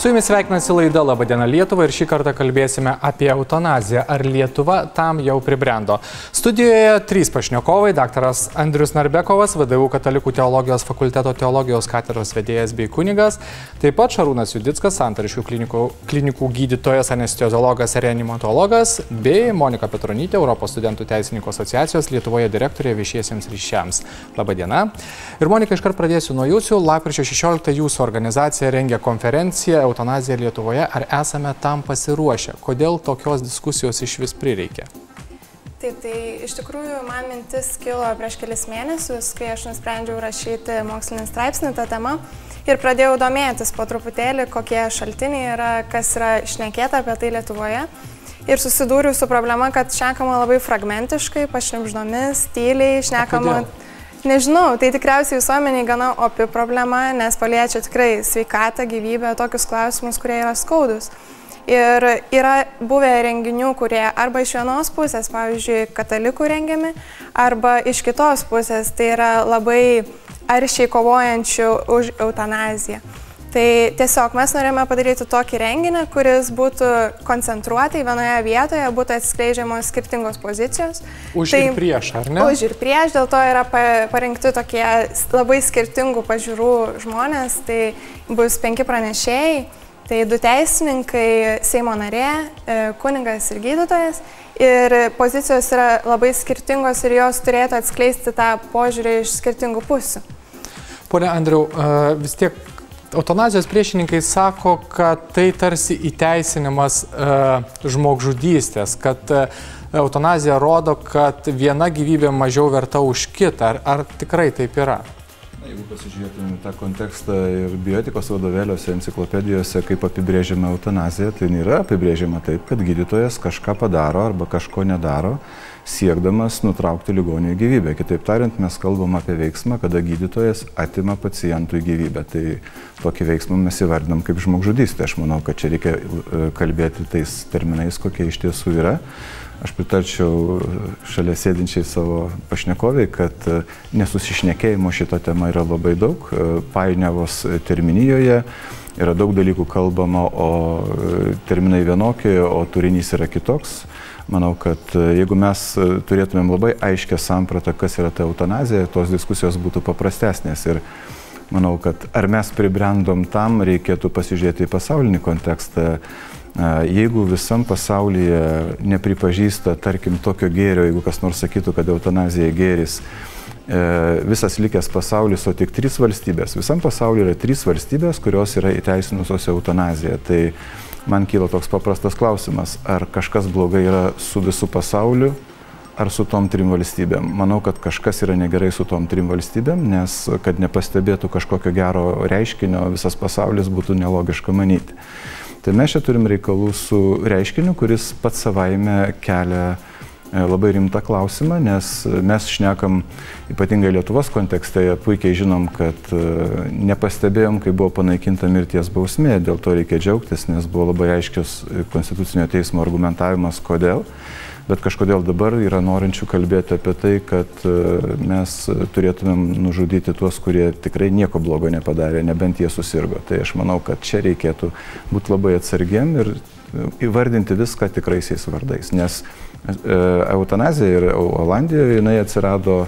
jumis sveikinasi laida Labadiena Lietuva ir šį kartą kalbėsime apie eutanaziją. Ar Lietuva tam jau pribrendo? Studijoje 3 pašnekovai: daktaras Andrius Narbekovas, VDU Katalikų teologijos fakulteto teologijos katedros vedėjas bei kunigas, taip pat Šarūnas Judickas, Santariškių klinikų gydytojas, anesteziologas ir reanimatologas, bei Monika Petronytė, Europos studentų teisininkų asociacijos Lietuvoje direktorė viešiesiems ryšiams. Labadiena. Ir Monika, iškart pradėsiu nuo jūsų. Lapkričio 16 jūsų organizacija rengia konferenciją Eutanazija Lietuvoje. Ar esame tam pasiruošę? Kodėl tokios diskusijos iš vis prireikė? Taip, tai iš tikrųjų man mintis kilo prieš kelis mėnesius, kai aš nusprendžiau rašyti mokslinį straipsnį tą temą ir pradėjau domėtis po truputėlį, kokie šaltiniai yra, kas yra šnekėta apie tai Lietuvoje. Ir susidūriau su problema, kad šnekama labai fragmentiškai, pašnibždomis, tyliai šnekama. Nežinau, tai tikriausiai visuomeniai gana opi problema, nes paliečia tikrai sveikatą, gyvybę, tokius klausimus, kurie yra skaudus. Ir yra buvę renginių, kurie arba iš vienos pusės, pavyzdžiui, katalikų rengiami, arba iš kitos pusės, tai yra labai aršiai kovojančių už eutanaziją. Tai tiesiog mes norėjome padaryti tokį renginį, kuris būtų koncentruotai vienoje vietoje, būtų atskleidžiamos skirtingos pozicijos. Už ir prieš, ar ne? Už ir prieš, dėl to yra parinkti tokie labai skirtingų pažiūrų žmonės. Tai bus 5 pranešėjai, tai 2 teisininkai, Seimo narė, kunigas ir gydytojas. Ir pozicijos yra labai skirtingos ir jos turėtų atskleisti tą požiūrį iš skirtingų pusių. Pone Andriau, vis tiek eutanazijos priešininkai sako, kad tai tarsi įteisinimas žmogžudystės, kad eutanazija rodo, kad viena gyvybė mažiau verta už kitą. Ar tikrai taip yra? Jeigu pasižiūrėtume tą kontekstą ir bioetikos vadovėliuose, enciklopedijose, kaip apibrėžiama eutanazija, tai nėra apibrėžiama taip, kad gydytojas kažką padaro arba kažko nedaro, siekdamas nutraukti ligoniui gyvybę. Kitaip tariant, mes kalbam apie veiksmą, kada gydytojas atima pacientui gyvybę. Tai tokį veiksmą mes įvardinam kaip žmogžudystę. Aš manau, kad čia reikia kalbėti tais terminais, kokie iš tiesų yra. Aš pritarčiau šalia sėdinčiai savo pašnekoviai, kad nesusišnekėjimo šito tema yra labai daug. Painiavos terminijoje yra daug dalykų kalbama, o terminai vienokie, o turinys yra kitoks. Manau, kad jeigu mes turėtumėm labai aiškę sampratą, kas yra ta eutanazija, tos diskusijos būtų paprastesnės. Ir manau, kad ar mes pribrendom tam, reikėtų pasižiūrėti į pasaulinį kontekstą. Jeigu visam pasaulyje nepripažįsta, tarkim, tokio gėrio, jeigu kas nors sakytų, kad eutanazija gėris, visas likęs pasaulis, o tik 3 valstybės. Visam pasaulyje yra 3 valstybės, kurios yra įteisinusios eutanaziją. Tai man kyla toks paprastas klausimas, ar kažkas blogai yra su visų pasauliu, ar su tom 3 valstybėm. Manau, kad kažkas yra negerai su tom 3 valstybėm, nes kad nepastebėtų kažkokio gero reiškinio, visas pasaulis būtų nelogiška manyti. Tai mes čia turim reikalų su reiškiniu, kuris pats savaime kelia labai rimtą klausimą, nes mes šnekam, ypatingai Lietuvos kontekste, puikiai žinom, kad nepastebėjom, kai buvo panaikinta mirties bausmė, dėl to reikia džiaugtis, nes buvo labai aiškios Konstitucinio teismo argumentavimas, kodėl. Bet kažkodėl dabar yra norinčių kalbėti apie tai, kad mes turėtumėm nužudyti tuos, kurie tikrai nieko blogo nepadarė, nebent jie susirgo. Tai aš manau, kad čia reikėtų būti labai atsargiem ir įvardinti viską tikraisiais vardais. Nes eutanazija ir Olandijoje jinai atsirado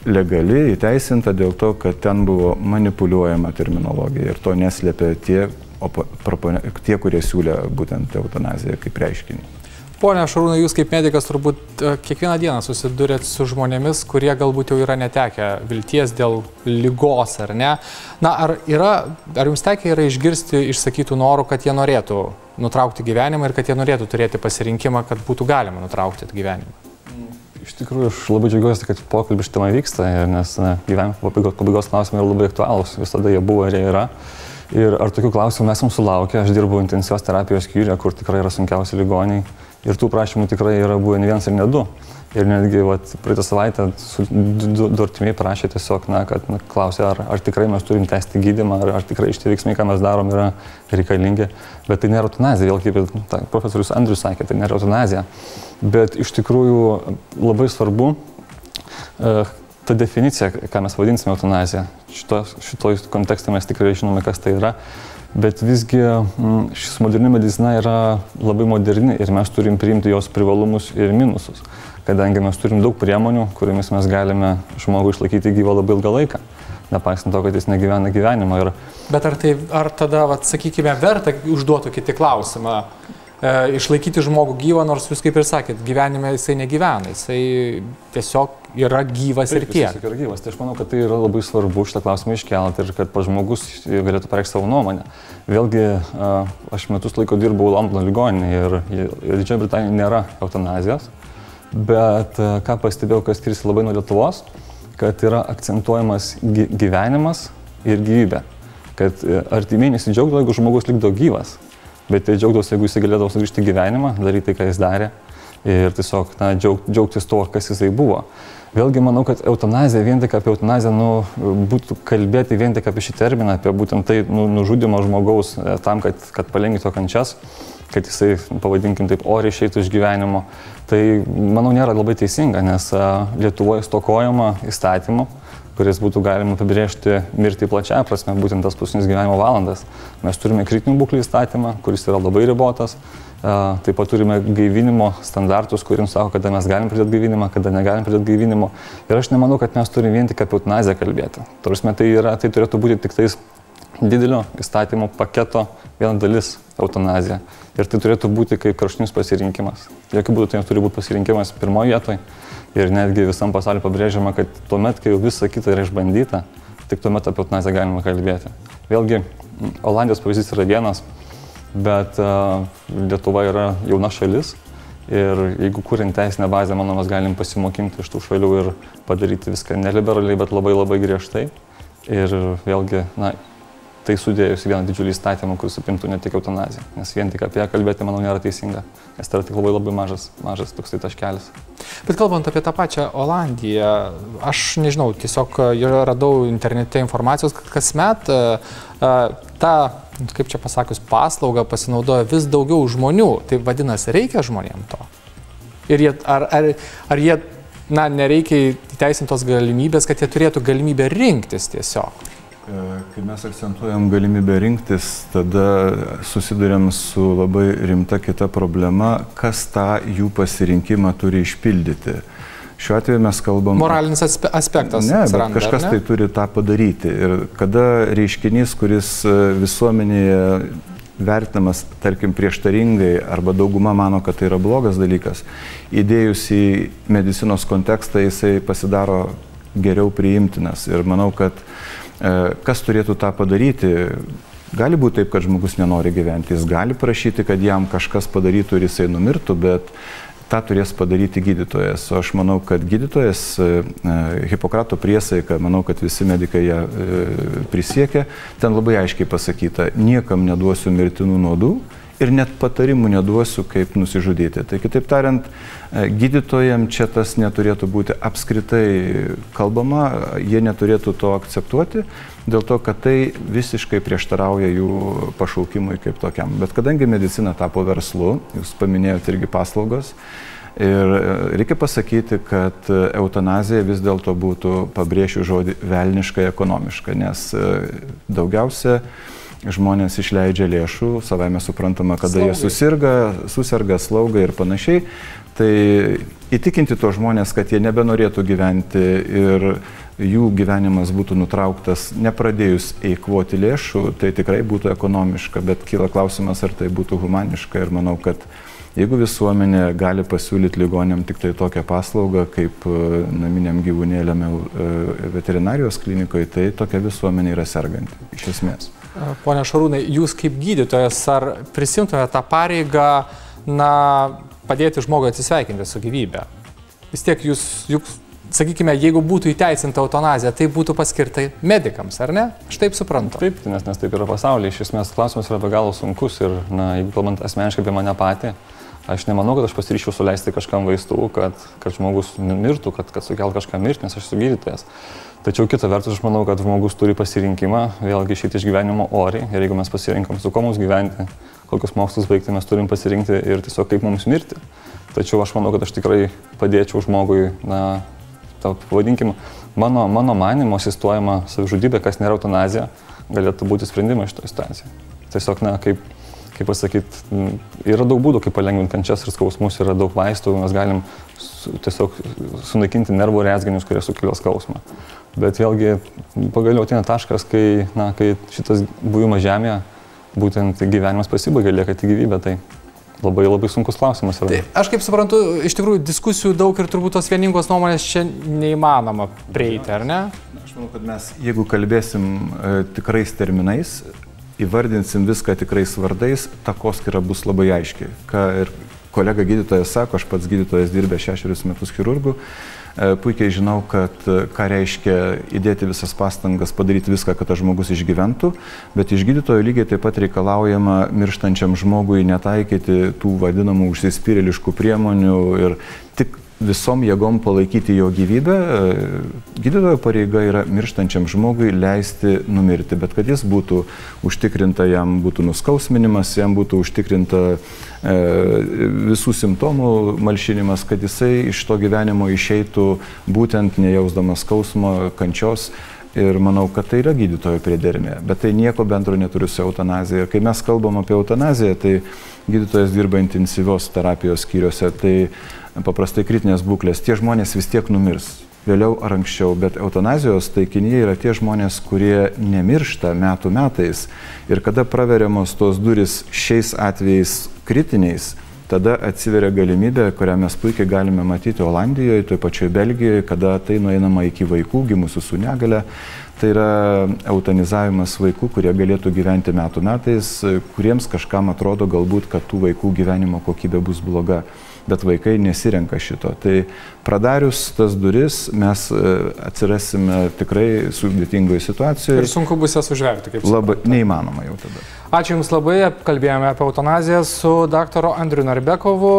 legali, įteisinta dėl to, kad ten buvo manipuliuojama terminologija ir to neslėpė tie, kurie siūlė būtent eutanaziją kaip reiškinį. Pone Šarūnai, jūs kaip medikas turbūt kiekvieną dieną susidurėt su žmonėmis, kurie galbūt jau yra netekę vilties dėl ligos, ar ne? Na, ar jums tekę yra išgirsti išsakytų norų, kad jie norėtų nutraukti gyvenimą ir kad jie norėtų turėti pasirinkimą, kad būtų galima nutraukti gyvenimą? Iš tikrųjų, aš labai džiaugiuosi, kad pokalbis šitame vyksta, nes gyvenimo pabaigos klausimai yra labai aktualūs, visada jie buvo ir jie yra. Ir ar tokių klausimų mes mums sulaukia, aš dirbu intensyvios terapijos skyriuje, kur tikrai yra sunkiausi ligoniai. Ir tų prašymų tikrai yra buvę ne 1 ir ne 2. Ir netgi praeitą savaitę du artimiai prašė tiesiog, kad klausė, ar tikrai mes turim tęsti gydymą, ar tikrai šitie veiksmai, ką mes darom, yra reikalingi. Bet tai nėra eutanazija, vėl kaip profesorius Andrius sakė, tai nėra eutanazija. Bet iš tikrųjų labai svarbu ta definicija, ką mes vadinsime eutanazija, šitoj kontekste mes tikrai žinome, kas tai yra, bet visgi šis moderni medicina yra labai moderni ir mes turim priimti jos privalumus ir minusus, kadangi mes turim daug priemonių, kuriomis mes galime žmogų išlaikyti gyvą labai ilgą laiką, nepaisant to, kad jis negyvena gyvenimą. Bet ar tada, sakykime, verta užduotų kitą klausimą? Išlaikyti žmogų gyvą, nors jūs kaip ir sakėt, gyvenime jisai negyvena, jisai tiesiog yra gyvas ir tiek. Jis yra gyvas, tai aš manau, kad tai yra labai svarbu šitą klausimą iškelti ir kad žmogus galėtų pareikšti savo nuomonę. Vėlgi, aš metus laiko dirbau Londono ligoninėje ir Didžioji Britanija nėra eutanazijos, bet ką pastebėjau, kas skiriasi labai nuo Lietuvos, kad yra akcentuojamas gyvenimas ir gyvybė, kad artimieji nesidžiaugdavo, jeigu žmogus likdavo gyvas. Bet tai džiaugdavosi, jeigu jis galėdavo sugrįžti į gyvenimą, daryti tai, ką jis darė ir tiesiog džiaugtis tuo, kas jisai buvo. Vėlgi manau, kad eutanazija, vien tik apie eutanaziją, būtų kalbėti vien tik apie šį terminą, apie būtent tai nužudymą žmogaus tam, kad palengvintų kančias, kad jisai, pavadinkim taip, oriai išeitų iš gyvenimo. Tai, manau, nėra labai teisinga, nes Lietuvoje stokojama įstatymų, kuris būtų galima apibrėžti mirtį plačiąją prasme, būtent tas paskutinės gyvenimo valandas. Mes turime kritinių būklių įstatymą, kuris yra labai ribotas. Taip pat turime gaivinimo standartus, kuriems sako, kada mes galim pradėti gaivinimą, kada negalim pradėti gaivinimo. Ir aš nemanau, kad mes turime vien tik apie eutanaziją kalbėti. Tarsi tai turėtų būti tik tais didelio įstatymų paketo viena dalis eutanazija. Ir tai turėtų būti kaip kraštutinis pasirinkimas. Jokių būdų tai turi būti pasirinkimas pirmoje vietoje. Ir netgi visam pasauliu pabrėžiama, kad tuomet, kai jau visa kita yra išbandyta, tik tuomet apie eutanaziją galima kalbėti. Vėlgi, Olandijos pavyzdys yra vienas, bet Lietuva yra jauna šalis ir jeigu kuriant teisinę bazę, manau, mes galim pasimokinti iš tų šalių ir padaryti viską neliberaliai, bet labai labai griežtai. Ir vėlgi, tai sudėjus vieną didžiulį įstatymą, kuris apimtų ne tik eutanaziją, nes vien tik apie ją kalbėti, manau, nėra teisinga, nes tai yra tik labai mažas toksai taškelis. Bet kalbant apie tą pačią Olandiją, aš nežinau, tiesiog radau internete informacijos, kad kasmet tą, kaip čia pasakius, paslaugą pasinaudoja vis daugiau žmonių, tai vadinasi, reikia žmonėm to. Ir ar jie, nereikia įteisintos galimybės, kad jie turėtų galimybę rinktis tiesiog? Kai mes akcentuojam galimybę rinktis, tada susidurėm su labai rimta kita problema, kas tą jų pasirinkimą turi išpildyti. Šiuo atveju mes kalbam... Moralinis aspektas. Ne, bet kažkas tai turi tą padaryti. Ir kada reiškinys, kuris visuomenėje vertinamas, tarkim, prieštaringai, arba dauguma mano, kad tai yra blogas dalykas, įdėjus į medicinos kontekstą, jisai pasidaro geriau priimtinas. Ir manau, kad kas turėtų tą padaryti? Gali būti taip, kad žmogus nenori gyventi, jis gali prašyti, kad jam kažkas padarytų ir jisai numirtų, bet tą turės padaryti gydytojas. O aš manau, kad gydytojas, Hipokrato priesaika, manau, kad visi medikai ją prisiekia, ten labai aiškiai pasakyta, niekam neduosiu mirtinų nuodų ir net patarimų neduosiu, kaip nusižudyti. Tai kitaip tariant, gydytojams čia tas neturėtų būti apskritai kalbama, jie neturėtų to akceptuoti, dėl to, kad tai visiškai prieštarauja jų pašaukimui kaip tokiam. Bet kadangi medicina tapo verslu, jūs paminėjote irgi paslaugos, ir reikia pasakyti, kad eutanazija vis dėlto būtų, pabrėšiu žodį, velniškai ekonomiška, nes daugiausia žmonės išleidžia lėšų, savaime suprantama, kada jie susirga, slauga ir panašiai. Tai įtikinti to žmonės, kad jie nebenorėtų gyventi ir jų gyvenimas būtų nutrauktas nepradėjus eikvoti lėšų, tai tikrai būtų ekonomiška, bet kyla klausimas, ar tai būtų humaniška. Ir manau, kad jeigu visuomenė gali pasiūlyti ligoniam tik tai tokią paslaugą, kaip naminiam gyvūnėliam veterinarijos klinikoje, tai tokia visuomenė yra serganti, iš esmės. Pone Šarūnai, jūs kaip gydytojas, ar prisimtumėte tą pareigą, padėti žmogui atsisveikinti su gyvybe? Vis tiek jūs, sakykime, jeigu būtų įteisinta eutanazija, tai būtų paskirta medikams, ar ne? Aš taip suprantu. Taip, nes taip yra pasaulyje. Iš esmės klausimas yra be galo sunkus ir, jeigu kalbant asmeniškai apie mane patį, aš nemanau, kad aš pasiryščiau suleisti kažkam vaistų, kad žmogus mirtų, kad sukelt kažką mirti, nes aš esu gydytojas. Tačiau kita vertus, aš manau, kad žmogus turi pasirinkimą vėlgi išeiti iš gyvenimo oriai. Ir jeigu mes pasirinkam, su kuo mums gyventi, kokius mokslus baigti, mes turim pasirinkti ir tiesiog kaip mums mirti. Tačiau aš manau, kad aš tikrai padėčiau žmogui, pavadinkim, mano manymo asistuojama savižudybė, kas nėra eutanazija, galėtų būti sprendimas šitoje situacijoje. Tiesiog, kaip pasakyti, yra daug būdų, kaip palengvinti kančias ir skausmus, yra daug vaistų, mes galim tiesiog sunaikinti nervų rezginius, kurie sukelia skausmą. Bet vėlgi pagaliau ateina taškas, kai šitas buvimas žemėje, būtent gyvenimas pasibaigia, lieka tik gyvybė, tai labai sunkus klausimas yra. Tai aš kaip suprantu, iš tikrųjų diskusijų daug ir turbūt tos vieningos nuomonės čia neįmanoma prieiti, ar ne? Aš manau, kad mes, jeigu kalbėsim tikrais terminais, įvardinsim viską tikrais vardais, takoskyra bus labai aiški. Ką ir kolega gydytojas sako, aš pats gydytojas dirbęs 6 metus chirurgų, puikiai žinau, kad ką reiškia įdėti visas pastangas, padaryti viską, kad tas žmogus išgyventų, bet iš gydytojo lygiai taip pat reikalaujama mirštančiam žmogui netaikyti tų vadinamų užsispyrėliškų priemonių ir tik visom jėgom palaikyti jo gyvybę. Gydytojo pareiga yra mirštančiam žmogui leisti numirti, bet kad jis būtų užtikrinta, jam būtų nuskausminimas, jam būtų užtikrinta visų simptomų malšinimas, kad jisai iš to gyvenimo išeitų būtent nejausdamas skausmo, kančios. Ir manau, kad tai yra gydytojo priedermė, bet tai nieko bendro neturi su eutanazija. Kai mes kalbam apie eutanaziją, tai gydytojas dirba intensyvios terapijos skyriuose, tai paprastai kritinės būklės, tie žmonės vis tiek numirs, vėliau ar anksčiau, bet eutanazijos taikiniai yra tie žmonės, kurie nemiršta metų metais ir kada praveriamos tos duris šiais atvejais kritiniais, tada atsiveria galimybė, kurią mes puikiai galime matyti Olandijoje, toje pačioje Belgijoje, kada tai nueinama iki vaikų gimusių su negale. Tai yra eutanizavimas vaikų, kurie galėtų gyventi metų metais, kuriems kažkam atrodo galbūt, kad tų vaikų gyvenimo kokybė bus bloga. Bet vaikai nesirenka šito. Tai pradarius tas duris mes atsirasime tikrai sudėtingoje situacijoje. Ir sunku bus jas užverti, kaip labai neįmanoma jau tada. Ačiū Jums labai, kalbėjome apie eutanaziją su daktaru Andriu Narbekovu,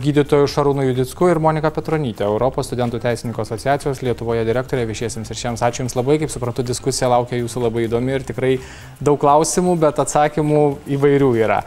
gydytoju Šarūnu Judicku ir Monika Petronytė, Europos studentų teisininkų asociacijos Lietuvoje direktorė viešiesiems ryšiams. Ačiū Jums labai, kaip suprantu, diskusija laukia Jūsų labai įdomi ir tikrai daug klausimų, bet atsakymų įvairių yra.